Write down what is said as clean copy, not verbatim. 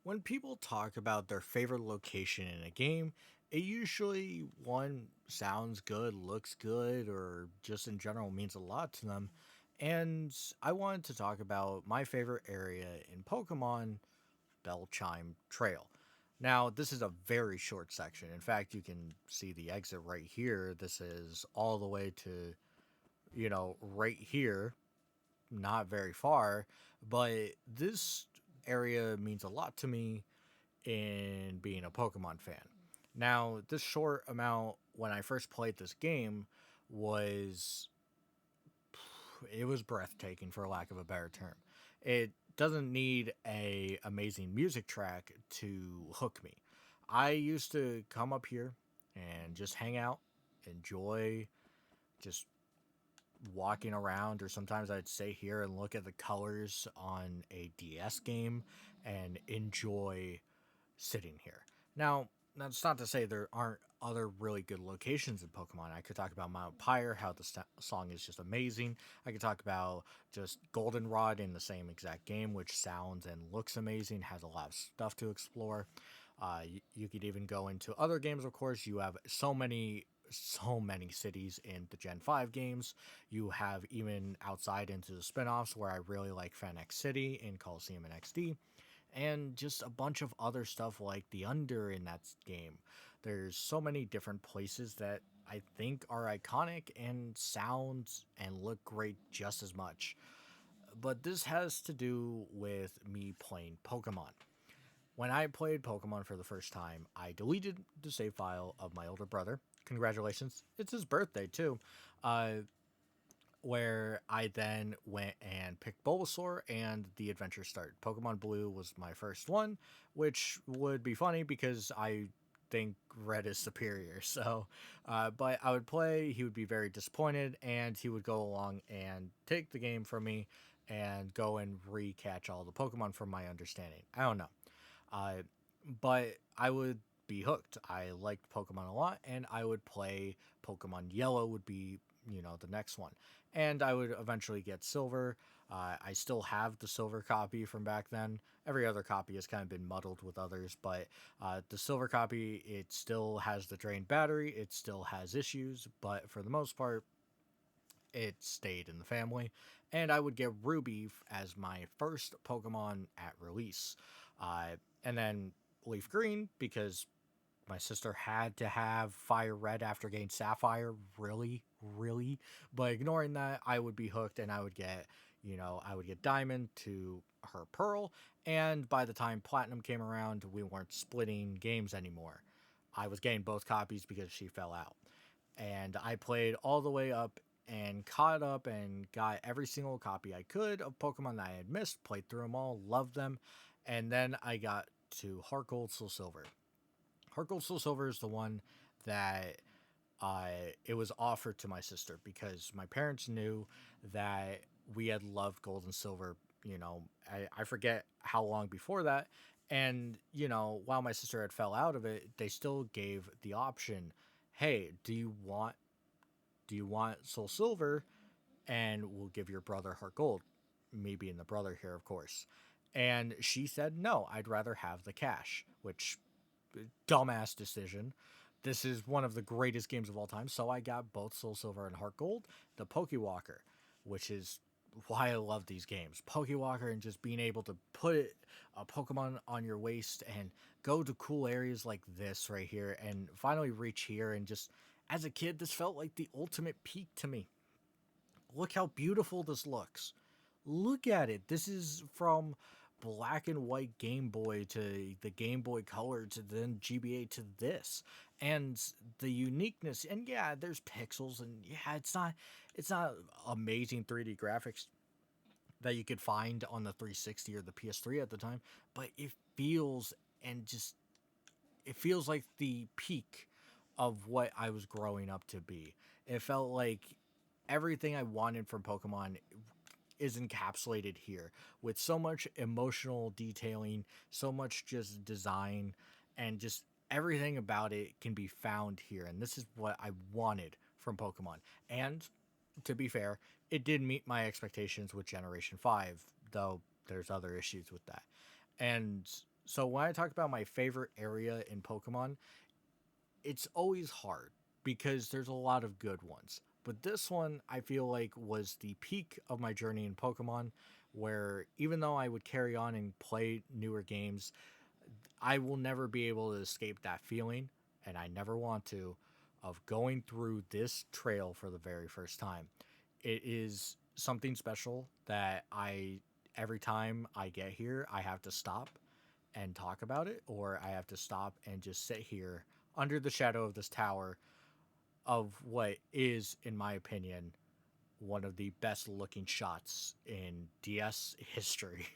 When people talk about their favorite location in a game, it usually one sounds good, looks good, or just in general means a lot to them. And I wanted to talk about my favorite area in Pokemon, Bell Chime Trail. Now, this is a very short section. In fact, you can see the exit right here. This is all the way to, right here, not very far, but this area means a lot to me in being a Pokemon fan. Now, this short amount when I first played this game was it was breathtaking for lack of a better term. It doesn't need a amazing music track to hook me. I used to come up here and just hang out, enjoy just walking around, or sometimes I'd stay here and look at the colors on a DS game and enjoy sitting here. Now, that's not to say there aren't other really good locations in Pokemon. I could talk about Mount Pyre, how the song is just amazing. I could talk about just Goldenrod in the same exact game, which sounds and looks amazing, has a lot of stuff to explore. You could even go into other games, of course. You have so many cities in the Gen 5 games. You have even outside into the spin-offs where I really like FanX City in Coliseum and XD, and just a bunch of other stuff like the Under in that game. There's so many different places that I think are iconic and sound and look great just as much. But this has to do with me playing Pokemon. When I played Pokemon for the first time, I deleted the save file of my older brother. Congratulations. It's his birthday, too. Uh, where I then went and picked Bulbasaur and the adventure started. Pokemon Blue was my first one, which would be funny because I think Red is superior. But I would play, he would be very disappointed, and he would go along and take the game from me and go and recatch all the Pokemon from my understanding. I don't know. Uh, but I would be hooked. I liked Pokemon a lot, and I would play Pokemon Yellow would be, the next one. And I would eventually get Silver. I still have the Silver copy from back then. Every other copy has kind of been muddled with others, but the Silver copy, it still has the drained battery. It still has issues, but for the most part, it stayed in the family. And I would get Ruby as my first Pokemon at release. And then Leaf Green, because my sister had to have Fire Red after getting Sapphire. Really, really. But ignoring that, I would be hooked, and I would get Diamond to her Pearl. And by the time Platinum came around, we weren't splitting games anymore. I was getting both copies because she fell out. And I played all the way up and caught up and got every single copy I could of Pokemon that I had missed, played through them all, loved them. And then I got to Heart Gold, Soul Silver. Heart Gold Soul Silver is the one that it was offered to my sister because my parents knew that we had loved Gold and Silver. I forget how long before that. And while my sister had fell out of it, they still gave the option. Hey, do you want Soul Silver? And we'll give your brother Heart Gold. Me being the brother here, of course. And she said, no, I'd rather have the cash, which dumbass decision. This is one of the greatest games of all time, so I got both Soul Silver and Heart Gold. The Pokewalker, which is why I love these games. Pokewalker and just being able to put a Pokemon on your waist and go to cool areas like this right here and finally reach here. And just as a kid, this felt like the ultimate peak to me. Look how beautiful this looks. Look at it. This is from black and white Game Boy to the Game Boy Color to then GBA to this. And the uniqueness, and yeah, there's pixels, and yeah, it's not amazing 3D graphics that you could find on the 360 or the PS3 at the time, but it feels like the peak of what I was growing up to be. It felt like everything I wanted from Pokemon is encapsulated here with so much emotional detailing, so much just design, and just everything about it can be found here. And this is what I wanted from Pokemon. And to be fair, it did meet my expectations with Generation 5, though there's other issues with that. And So when I talk about my favorite area in Pokemon, it's always hard because there's a lot of good ones. But this one I feel like was the peak of my journey in Pokemon, where even though I would carry on and play newer games, I will never be able to escape that feeling, and I never want to, of going through this trail for the very first time. It is something special that every time I get here, I have to stop and talk about it, or I have to stop and just sit here under the shadow of this tower of what is, in my opinion, one of the best looking shots in DS history.